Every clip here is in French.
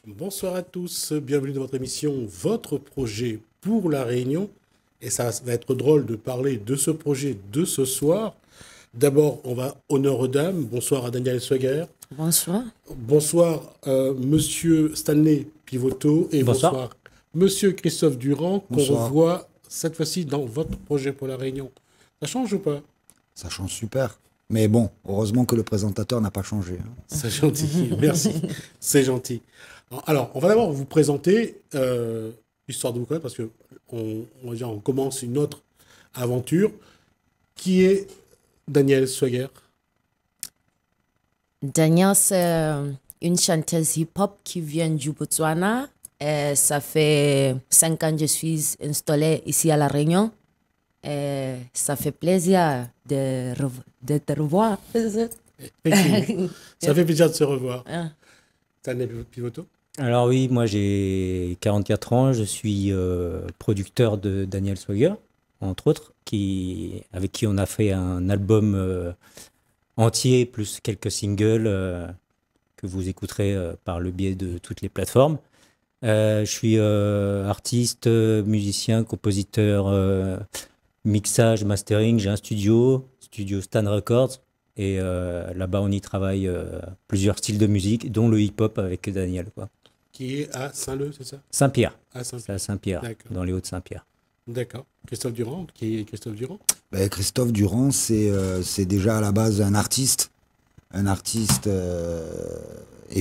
Bonsoir à tous, bienvenue dans votre émission Votre projet pour la Réunion. Et ça va être drôle de parler de ce projet de ce soir. D'abord, on va honneur aux dames. Bonsoir à Daniel Swager. Bonsoir. Bonsoir, monsieur Stanley Pivoto. Et bonsoir, monsieur Christophe Durand, qu'on revoit cette fois-ci dans Votre projet pour la Réunion. Ça change ou pas? Ça change super. Mais bon, heureusement que le présentateur n'a pas changé. C'est gentil, merci. C'est gentil. Alors, on va d'abord vous présenter l'histoire de vous connaître, parce que on commence une autre aventure. Qui est Daniel Swager? Daniel, c'est une chanteuse hip-hop qui vient du Botswana. Et ça fait 5 ans que je suis installée ici à La Réunion. Et ça fait plaisir de te revoir. Ça fait plaisir de se revoir. Stanley Pivoto. Alors oui, moi j'ai 44 ans, je suis producteur de Daniel Swager, entre autres, avec qui on a fait un album entier, plus quelques singles que vous écouterez par le biais de toutes les plateformes. Je suis artiste, musicien, compositeur, mixage, mastering. J'ai un studio Stan Records. Et là-bas, on y travaille plusieurs styles de musique, dont le hip-hop avec Daniel, quoi. Qui est à Saint-Leu, c'est ça? Saint-Pierre. À Saint-Pierre. C'est à Saint-Pierre, dans les Hauts-de-Saint-Pierre. D'accord. Christophe Durand, qui est Christophe Durand? Christophe Durand, c'est déjà à la base un artiste et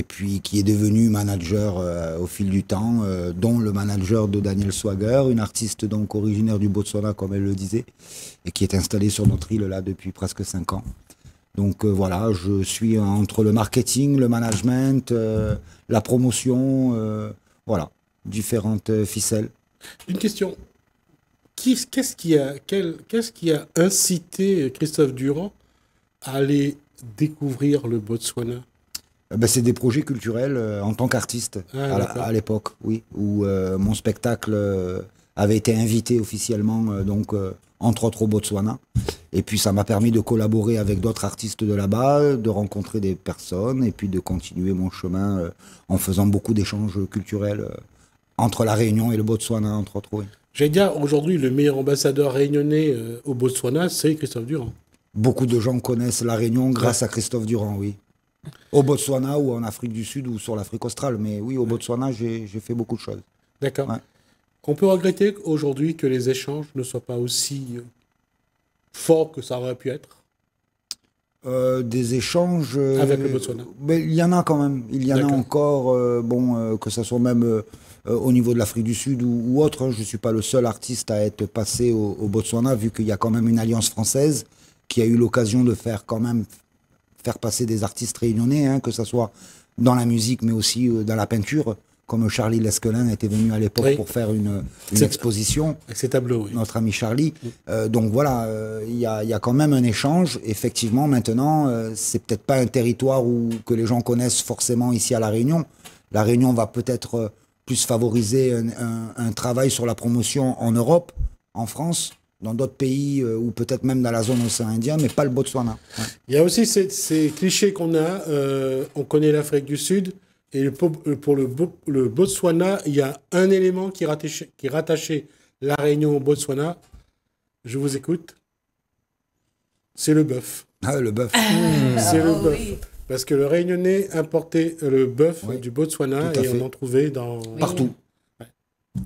puis qui est devenu manager au fil du temps, dont le manager de Daniel Swager, une artiste donc originaire du Botswana, comme elle le disait, et qui est installée sur notre île là depuis presque 5 ans. Donc voilà, je suis entre le marketing, le management, la promotion, voilà, différentes ficelles. Une question. Qu'est-ce qui a incité Christophe Durand à aller découvrir le Botswana? C'est des projets culturels en tant qu'artiste à l'époque, oui, où mon spectacle avait été invité officiellement, entre autres au Botswana. Et puis ça m'a permis de collaborer avec d'autres artistes de là-bas, de rencontrer des personnes et puis de continuer mon chemin en faisant beaucoup d'échanges culturels entre la Réunion et le Botswana, entre autres. Oui. J'allais dire, aujourd'hui, le meilleur ambassadeur réunionnais au Botswana, c'est Christophe Durand. Beaucoup de gens connaissent la Réunion grâce à Christophe Durand, oui. Au Botswana ou en Afrique du Sud ou sur l'Afrique australe. Mais oui, au Botswana, j'ai fait beaucoup de choses. D'accord. Ouais. On peut regretter aujourd'hui que les échanges ne soient pas aussi forts que ça aurait pu être? Des échanges... avec le Botswana? Il y en a quand même. Il y en a encore, que ce soit même au niveau de l'Afrique du Sud ou autre. Je ne suis pas le seul artiste à être passé au Botswana, vu qu'il y a quand même une alliance française qui a eu l'occasion de faire passer des artistes réunionnais, que ce soit dans la musique, mais aussi dans la peinture, comme Charlie Lesquelin était venu à l'époque pour faire une exposition. Avec ses tableaux, oui. Notre ami Charlie. Donc voilà, il y a quand même un échange. Effectivement, maintenant, c'est peut-être pas un territoire que les gens connaissent forcément ici à La Réunion. La Réunion va peut-être plus favoriser un travail sur la promotion en Europe, en France, dans d'autres pays ou peut-être même dans la zone océan Indien, mais pas le Botswana. Ouais. Il y a aussi ces clichés qu'on a. On connaît l'Afrique du Sud. Et pour le Botswana, il y a un élément qui est rattaché la Réunion au Botswana. Je vous écoute. C'est le bœuf. Ah, le bœuf. C'est le bœuf. Oui. Parce que le Réunionnais importait le bœuf du Botswana et on en trouvait partout. Ouais,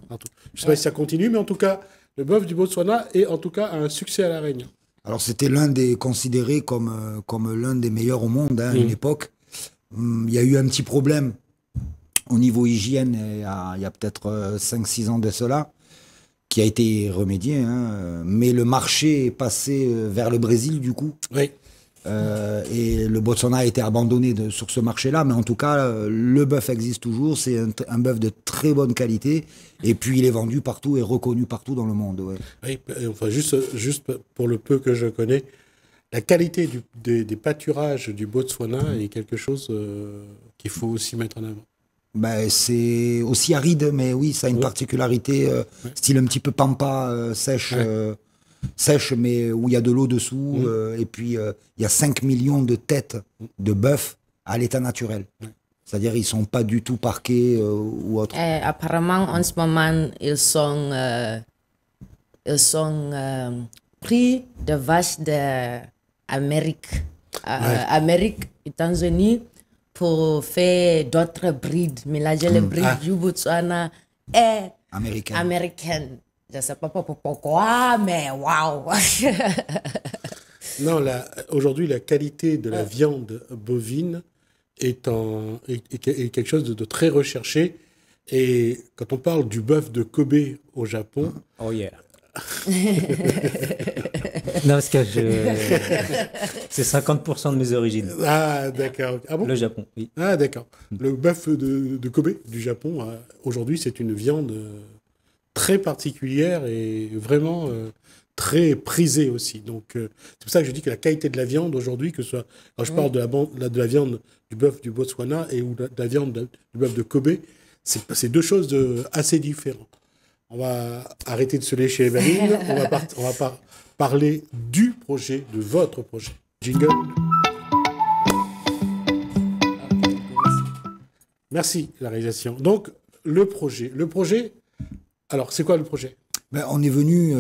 partout. Je ne sais pas si ça continue, mais en tout cas, le bœuf du Botswana est en tout cas un succès à la Réunion. Alors c'était considéré comme l'un des meilleurs au monde à une époque. Il y a eu un petit problème au niveau hygiène il y a peut-être 5-6 ans de cela, qui a été remédié. Mais le marché est passé vers le Brésil du coup. Oui. Et le Botswana a été abandonné sur ce marché-là. Mais en tout cas, le bœuf existe toujours. C'est un bœuf de très bonne qualité. Et puis il est vendu partout et reconnu partout dans le monde. Ouais. Oui, enfin juste pour le peu que je connais, la qualité des pâturages du Botswana est quelque chose qu'il faut aussi mettre en avant. C'est aussi aride, mais oui, ça a une particularité, style un petit peu pampa, sèche, mais où il y a de l'eau dessous. Et puis, il y a 5 millions de têtes de bœuf à l'état naturel. C'est-à-dire ils sont pas du tout parqués ou autre. Apparemment, en ce moment, ils sont pris de vaches d'Amérique, Amérique, États-Unis, pour faire d'autres brides, mélanger les brides du Botswana et américaines. Je ne sais pas pourquoi, mais waouh! Non, aujourd'hui, la qualité de la viande bovine est quelque chose de très recherché. Et quand on parle du bœuf de Kobe au Japon... Oh yeah. Non, parce que c'est 50% de mes origines. Ah, d'accord. Ah bon? Le Japon, oui. Ah, d'accord. Le bœuf de Kobe du Japon, aujourd'hui, c'est une viande très particulière et vraiment très prisée aussi. Donc, c'est pour ça que je dis que la qualité de la viande aujourd'hui, que ce soit... Alors, je parle de la viande du bœuf du Botswana ou de la viande du bœuf de Kobe, c'est deux choses assez différentes. On va arrêter de se lécher les babines. On va parler du projet, de votre projet. Jingle. Merci, la réalisation. Donc, le projet. Alors, c'est quoi le projet? On est venu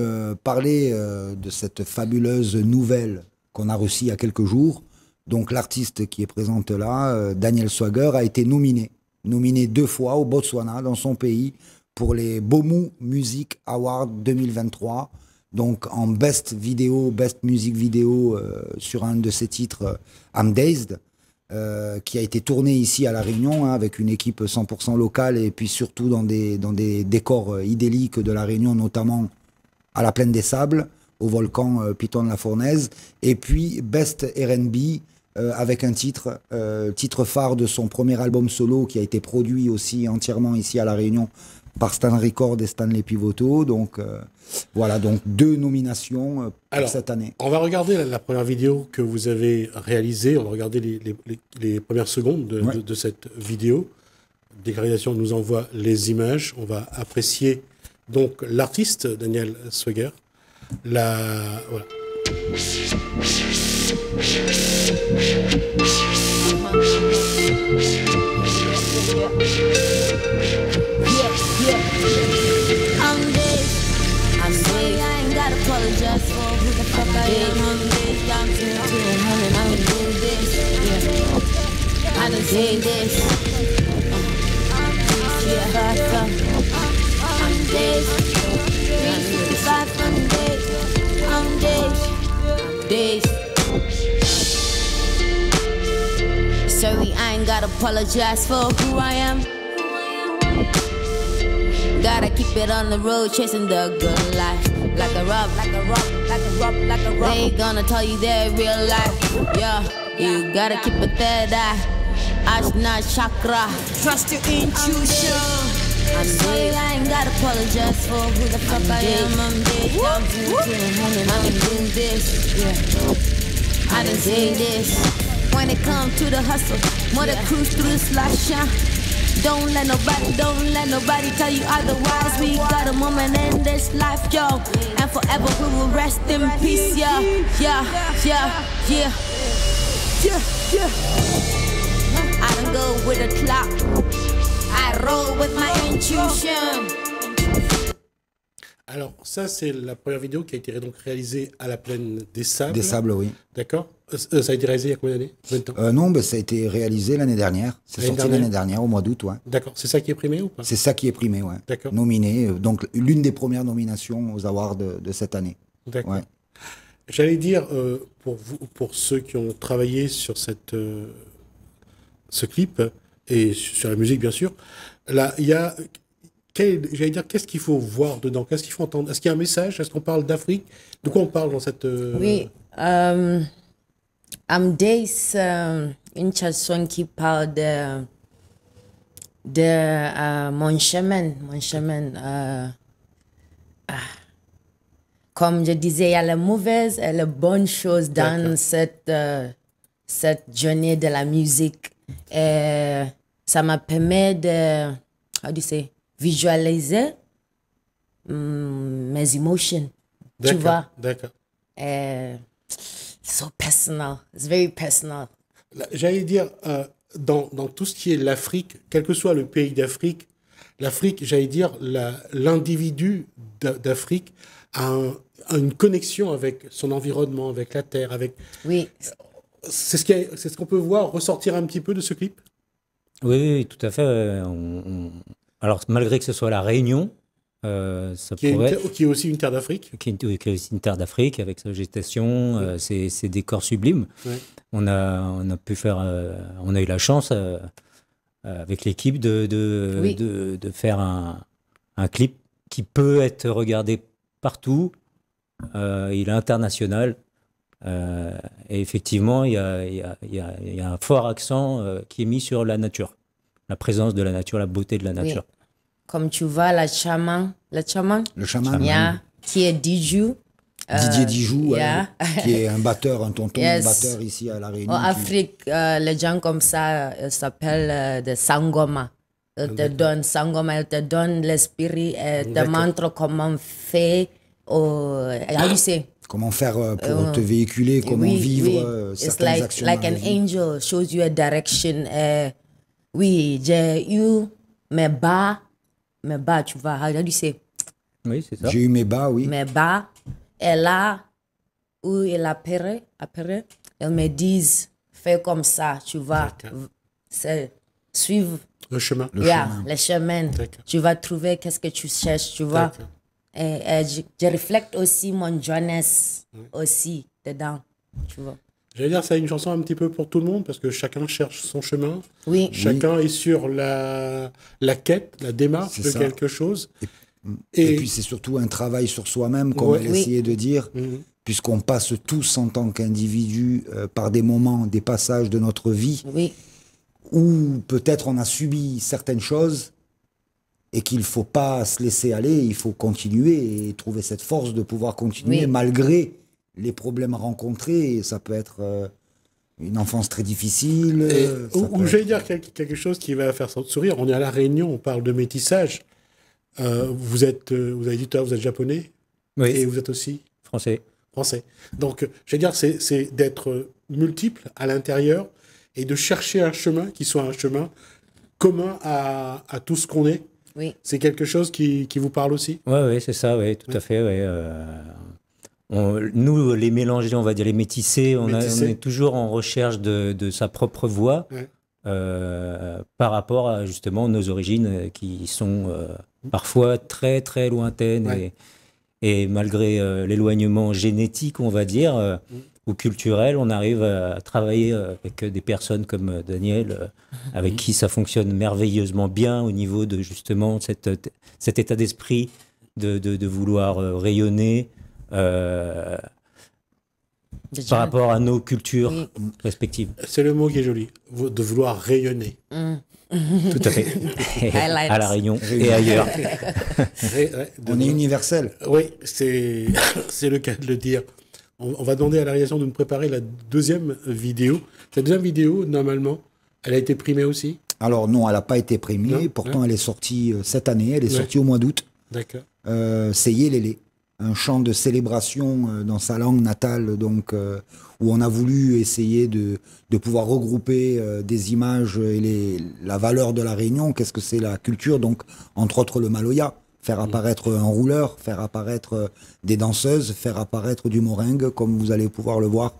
parler de cette fabuleuse nouvelle qu'on a reçue il y a quelques jours. Donc, l'artiste qui est présente là, Daniel Swagger, a été nominé 2 fois au Botswana, dans son pays, pour les Bomu Music Awards 2023. Donc en Best Music Video sur un de ses titres, I'm Dazed, qui a été tourné ici à La Réunion, avec une équipe 100% locale et puis surtout dans des décors idylliques de La Réunion, notamment à la Plaine des Sables, au volcan Piton de la Fournaise. Et puis Best R&B, avec un titre phare de son premier album solo qui a été produit aussi entièrement ici à La Réunion par Stan Record et Stanley Pivoto. Donc voilà, donc 2 nominations pour cette année. On va regarder la première vidéo que vous avez réalisée. On va regarder les premières secondes de cette vidéo. Déclaration nous envoie les images. On va apprécier donc l'artiste Daniel Swagger. Voilà. I'm big, I ain't gotta apologize for who the fuck I am. I'm big, I'm too honey, I can do this. Yeah, I done seen this. I'm days, I'm days. Sorry, I ain't gotta apologize for who I am. Gotta keep it on the road, chasing the good life. Like a rock. They ain't gonna tell you their real life. Yeah, you gotta keep it third eye. Ajna chakra, trust your intuition. I'm dead, I ain't gotta apologize for who the fuck I am. I'm dead, I'm doing this. Yeah, I done seen this. When it comes to the hustle, more to cruise through the slush. Don't let nobody tell you otherwise. We got a moment in this life, yo, and forever we will rest in peace, yeah. I don't go with a clock, I roll with my intuition. Alors, ça, c'est la première vidéo qui a été donc réalisée à la Plaine des Sables. Des Sables, oui. D'accord. Ça a été réalisé il y a combien d'années? Combien de temps? Non, ça a été réalisé l'année dernière. C'est sorti l'année dernière, au mois d'août, ouais. D'accord. C'est ça qui est primé ou pas? C'est ça qui est primé, ouais. D'accord. Nominé, donc l'une des premières nominations aux awards de cette année. D'accord. Ouais. J'allais dire, pour ceux qui ont travaillé sur ce clip, et sur la musique, bien sûr, là, il y a... J'allais dire, qu'est-ce qu'il faut voir dedans? Qu'est-ce qu'il faut entendre? Est-ce qu'il y a un message? Est-ce qu'on parle d'Afrique? De quoi on parle dans cette... Oui. I'm Days, une chanson qui parle de mon chemin. Comme je disais, il y a les mauvaises et les bonnes choses dans cette journée de la musique. Et ça m'a permis de, visualiser mes émotions. Tu vois? D'accord. So personal. It's very personal. J'allais dire, dans tout ce qui est l'Afrique, quel que soit le pays d'Afrique, l'Afrique, j'allais dire, l'individu d'Afrique a une connexion avec son environnement, avec la terre, avec... Oui. C'est ce qu'on peut voir ressortir un petit peu de ce clip? Oui, tout à fait. Alors, malgré que ce soit la Réunion, ça pourrait... Qui est aussi une terre d'Afrique. Qui est aussi une terre d'Afrique, avec sa végétation, ses décors sublimes. Ouais. On a pu faire... on a eu la chance, avec l'équipe, de faire un clip qui peut être regardé partout. Il est international. Et effectivement, il y a un fort accent qui est mis sur la nature, la présence de la nature, la beauté de la nature. Oui. Comme tu vois, le chaman, qui est Dijou. Didier Dijou, yeah. Qui est un batteur, un tonton Yes. batteur ici à La Réunion. En Afrique, les gens comme ça s'appellent des Sangoma. Ils te donnent Sangoma, ils te donnent l'esprit et te montrent comment faire comment faire pour te véhiculer, comment vivre certaines actions. Like an angel shows you a direction. Oui, j'ai eu mes bas, tu vois, how do you say? Oui, c'est ça. J'ai eu mes bas, oui. Mes bas, et là où il apparaît, ils me disent, fais comme ça, tu vas suivre le chemin. le chemin. Tu vas trouver qu'est-ce que tu cherches, tu vois. Et je reflète aussi mon jeunesse aussi dedans, tu vois. J'allais dire, c'est une chanson un petit peu pour tout le monde parce que chacun cherche son chemin. Oui. Chacun est sur la quête, la démarche de quelque chose. Et puis c'est surtout un travail sur soi-même, comme elle essayait de dire, puisqu'on passe tous en tant qu'individus par des moments, des passages de notre vie où peut-être on a subi certaines choses et qu'il ne faut pas se laisser aller, il faut continuer et trouver cette force de pouvoir continuer malgré les problèmes rencontrés. Et ça peut être une enfance très difficile. Ou j'allais dire quelque chose qui va faire sourire. On est à La Réunion, on parle de métissage. Vous avez dit tout à l'heure, vous êtes japonais et vous êtes aussi français. Donc, j'allais dire, c'est d'être multiple à l'intérieur et de chercher un chemin qui soit un chemin commun à tout ce qu'on est. Oui. C'est quelque chose qui vous parle aussi? Oui, c'est ça, tout à fait. Nous, les mélangés, on va dire les métissés, on est toujours en recherche de sa propre voix par rapport à justement nos origines qui sont parfois très très lointaines et malgré l'éloignement génétique, on va dire, ou culturel, on arrive à travailler avec des personnes comme Daniel, avec qui ça fonctionne merveilleusement bien au niveau de justement cet état d'esprit de vouloir rayonner par rapport à nos cultures respectives. C'est le mot qui est joli, de vouloir rayonner. Tout à fait. À La Réunion et ailleurs. On est universel. Oui, c'est le cas de le dire. On va demander à la réalisation de nous préparer la deuxième vidéo. Cette deuxième vidéo, normalement, elle a été primée aussi? Alors non, elle n'a pas été primée. Pourtant, elle est sortie cette année. Elle est sortie au mois d'août. D'accord. C'est Yélélé, un chant de célébration dans sa langue natale, donc, où on a voulu essayer de pouvoir regrouper des images et la valeur de la Réunion. Qu'est-ce que c'est la culture? Donc, entre autres, le maloya. Faire apparaître un rouleur, faire apparaître des danseuses, faire apparaître du moringue, comme vous allez pouvoir le voir.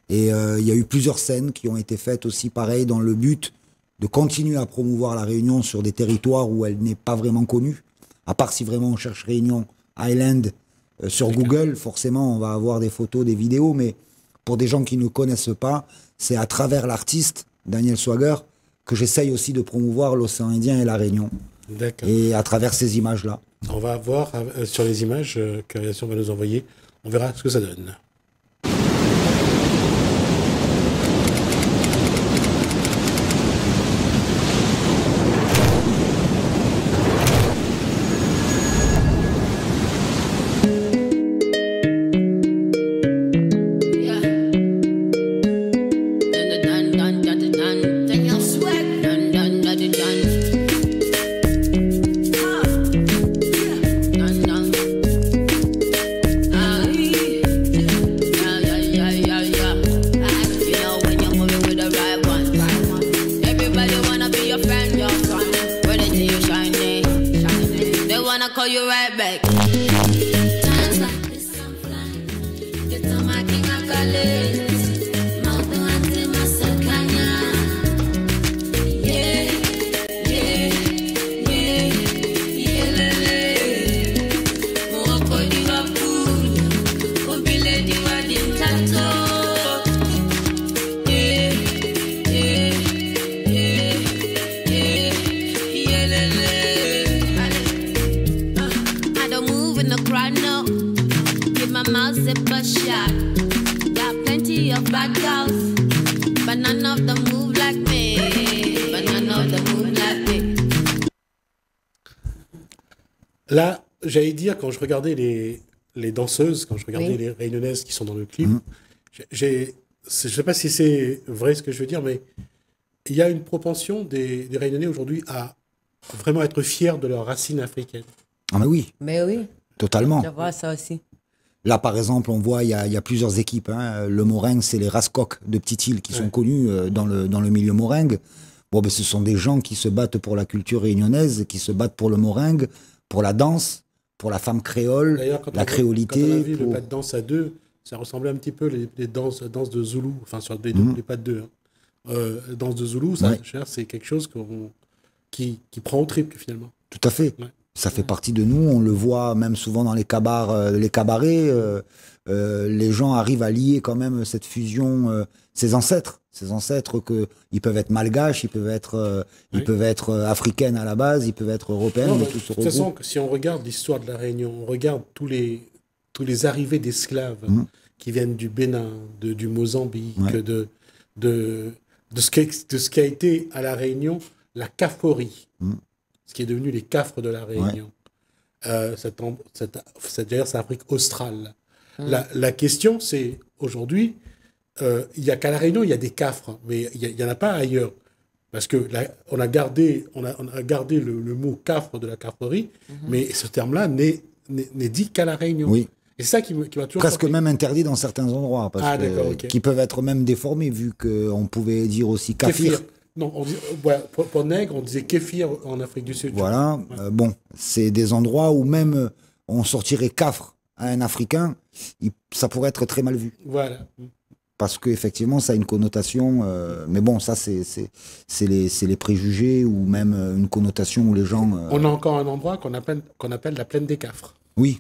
Et il y a eu plusieurs scènes qui ont été faites aussi pareil dans le but de continuer à promouvoir la Réunion sur des territoires où elle n'est pas vraiment connue. À part si vraiment on cherche Réunion Island sur Google, forcément on va avoir des photos, des vidéos, mais pour des gens qui ne connaissent pas, c'est à travers l'artiste, Daniel Swagger, que j'essaye aussi de promouvoir l'océan Indien et la Réunion. D'accord. Et à travers ces images-là. On va voir sur les images que la réalisation va nous envoyer, on verra ce que ça donne. call you right back. Bad girls, but none of them move like me. But none of them move like me. Là, j'allais dire, quand je regardais les danseuses, quand je regardais les Réunionnaises qui sont dans le clip, je ne sais pas si c'est vrai ce que je veux dire, mais il y a une propension des Réunionnais aujourd'hui à vraiment être fiers de leurs racines africaines. Ah mais oui. Mais oui. Totalement. Je vois ça aussi. Là, par exemple, on voit, il y a plusieurs équipes. Hein. Le Moringue, c'est les Rascoques de Petite-Île qui sont connus dans le milieu Moringue. Bon, ben, ce sont des gens qui se battent pour la culture réunionnaise, qui se battent pour le Moringue, pour la danse, pour la femme créole, la créolité. Quand on a vu le pas de danse à deux, ça ressemblait un petit peu les danses de Zoulou, enfin sur les pas de deux. Hein. Danse de Zoulou, ça, c'est quelque chose qui prend au trip finalement. Tout à fait. Ouais. Ça fait partie de nous, on le voit même souvent dans les cabarets. Les gens arrivent à lier quand même cette fusion, ces ancêtres ils peuvent être malgaches, ils peuvent être africaines à la base, ils peuvent être européennes. De toute façon, si on regarde l'histoire de la Réunion, on regarde tous les arrivées d'esclaves qui viennent du Bénin, du Mozambique, de ce qui a été à la Réunion la Caforie. Ce qui est devenu les Cafres de la Réunion. D'ailleurs, c'est l'Afrique australe. La question, c'est aujourd'hui, il n'y a qu'à la Réunion, il y a des Cafres, mais il n'y en a pas ailleurs. Parce que on a gardé le mot Cafre de la Cafrerie, mais ce terme-là n'est dit qu'à la Réunion. Oui. Et c'est ça qui m'a toujours presque surpris. Même interdit dans certains endroits, parce qui peuvent être même déformés, vu qu'on pouvait dire aussi Kafir. Non, pour nègre, on disait kéfir en Afrique du Sud. Voilà, bon, c'est des endroits où même on sortirait Cafre à un Africain, ça pourrait être très mal vu. Voilà. Parce qu'effectivement, ça a une connotation, mais bon, ça c'est les préjugés ou même une connotation où les gens... On a encore un endroit qu'on appelle la plaine des Cafres. Oui.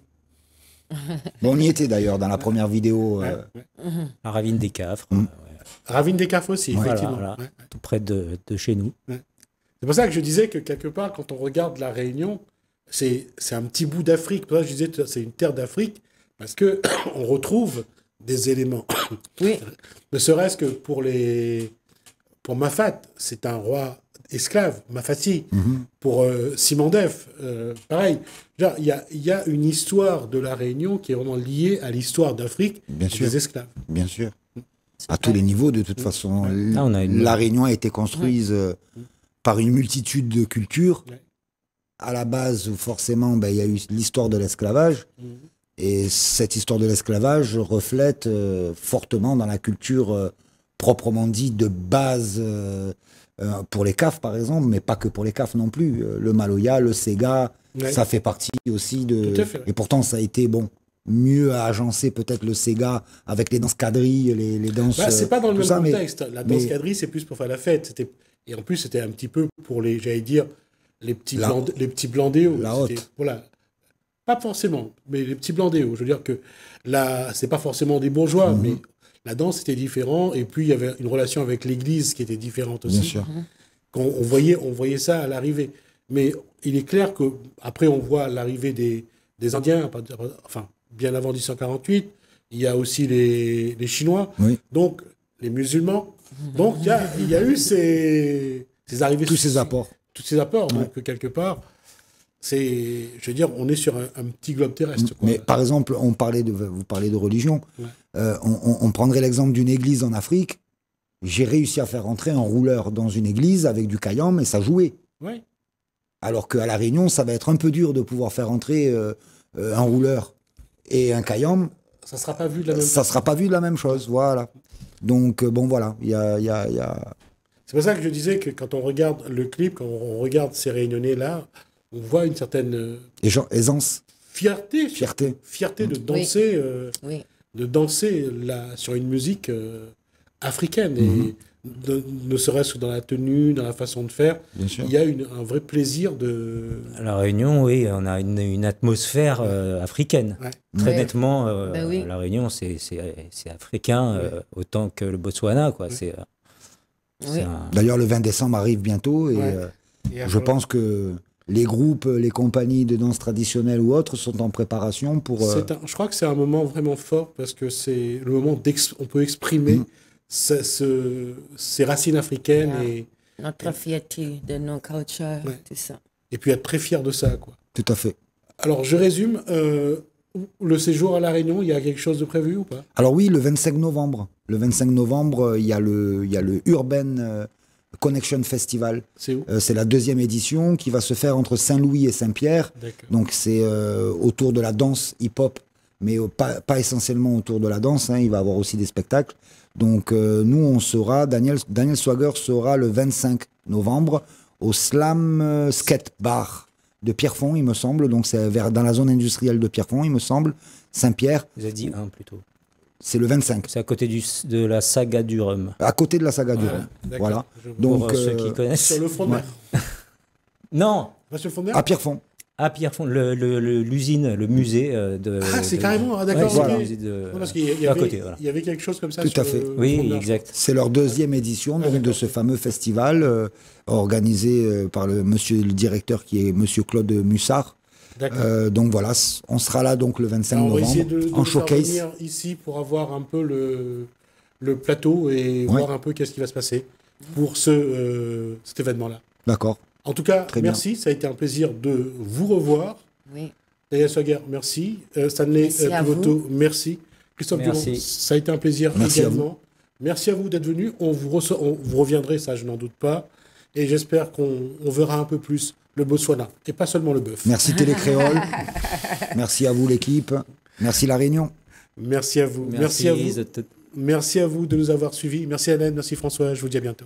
Bon, on y était d'ailleurs dans la première vidéo. La ravine des Cafres. Ravine des Cafres aussi, effectivement. Voilà. Tout près de chez nous. C'est pour ça que je disais que quelque part, quand on regarde la Réunion, c'est un petit bout d'Afrique. Pour ça, je disais que c'est une terre d'Afrique, parce qu'on retrouve des éléments. Oui. Ne serait-ce que pour Mafat, c'est un roi esclave, Mafati. Pour Simandef, pareil. Il y a une histoire de la Réunion qui est vraiment liée à l'histoire d'Afrique des esclaves. Bien sûr. À tous les niveaux, de toute façon. La Réunion a été construite par une multitude de cultures. À la base, forcément, il y a eu l'histoire de l'esclavage. Et cette histoire de l'esclavage reflète fortement dans la culture proprement dit de base pour les CAF, par exemple, mais pas que pour les CAF non plus. Le Maloya, le Sega, ça fait partie aussi de... Tout à fait. Et pourtant, ça a été, mieux à agencer peut-être le Sega avec les danses quadrilles, les danses... c'est pas dans le même contexte. La danse quadrille, c'est plus pour faire la fête. Et en plus, c'était un petit peu pour les petits blandéos. La haute. Voilà. Pas forcément, mais les petits blandéos. Je veux dire que là, c'est pas forcément des bourgeois, mais la danse était différente. Et puis, il y avait une relation avec l'église qui était différente aussi. Bien sûr. On voyait ça à l'arrivée. Mais il est clair qu'après, on voit l'arrivée des Indiens, enfin, bien avant 1848. Il y a aussi les Chinois, donc les musulmans. Donc, il y a eu ces arrivées. Tous ces apports. Tous ces apports. Donc, quelque part, je veux dire, on est sur un petit globe terrestre. Mais par exemple, vous parlez de religion. On prendrait l'exemple d'une église en Afrique. J'ai réussi à faire rentrer un rouleur dans une église avec du kayam et ça jouait. Oui. Alors qu'à La Réunion, ça va être un peu dur de pouvoir faire rentrer un rouleur et un kayam. Ça ne sera pas vu de la même chose. Ça sera pas vu de la même chose, voilà. Donc, voilà, il y a... C'est pour ça que je disais que quand on regarde le clip, quand on regarde ces Réunionnais-là, on voit une certaine Aisance, fierté fierté. de danser, Oui. sur une musique africaine. Mhm. Et ne serait-ce que dans la tenue, dans la façon de faire, Bien sûr. il y a un vrai plaisir de... À La Réunion, oui, on a une atmosphère africaine. Ouais. Très Ouais. nettement, Ben oui. La Réunion, c'est africain autant que le Botswana, quoi. Ouais. C'est un- D'ailleurs, le 20 décembre arrive bientôt et Ouais. Et je pense que les groupes, les compagnies de danse traditionnelle ou autres sont en préparation pour... je crois que c'est un moment vraiment fort parce que c'est le moment on peut exprimer Mhm. ces racines africaines Yeah. Notre fierté de nos cultures, Ouais. tout ça. et puis être très fier de ça, quoi. Tout à fait. Alors, je résume. Le séjour à La Réunion, il y a quelque chose de prévu ou pas? Alors oui, le 25 novembre. Le 25 novembre, il y a le Urban Connection Festival. C'est où? C'est la 2e édition qui va se faire entre Saint-Louis et Saint-Pierre. D'accord. Donc c'est autour de la danse hip-hop, mais pas essentiellement autour de la danse. Hein. Il va y avoir aussi des spectacles. Donc nous, on sera, Daniel Swagger sera le 25 novembre au Slam Skate Bar de Pierrefonds, il me semble. Donc c'est dans la zone industrielle de Pierrefonds, il me semble. Saint-Pierre, Vous avez dit un plutôt. c'est le 25, C'est à côté de la saga du rhum. à côté de la saga du Rhum. D'accord. Voilà. Je vois. Donc, Pour ceux qui connaissent. Sur le front de mer. Non, Pas sur le front de mer? à Pierrefonds. à Pierrefonds, l'usine, le musée de. Ah, c'est de- carrément, ah, d'accord, Ouais, c'est voilà. le musée de- Non, parce qu'il y à avait, côté, voilà. il y avait quelque chose comme ça. Tout sur à fait. le front de Oui, mer. exact. C'est leur 2e édition donc, de d'accord. ce fameux festival organisé par le directeur qui est monsieur Claude Mussard. D'accord. Donc voilà, on sera là donc le 25 Alors, on va novembre essayer de en nous faire showcase. venir ici pour avoir un peu le plateau et voir un peu qu'est-ce qui va se passer pour cet événement-là. D'accord. En tout cas, Très bien. merci. Ça a été un plaisir de vous revoir. Oui. Daniel Swagger, merci. Stanley Merci à Pivoto, merci. Christophe Merci. Durand, ça a été un plaisir Merci à également. Merci à vous d'être venus. On vous reviendrez, ça je n'en doute pas. Et j'espère qu'on verra un peu plus le Botswana et pas seulement le bœuf. Merci Télécréole. Merci à vous l'équipe. Merci La Réunion. Merci à vous. Merci à vous. de- Merci à vous de nous avoir suivis. Merci Hélène, merci François. Je vous dis à bientôt.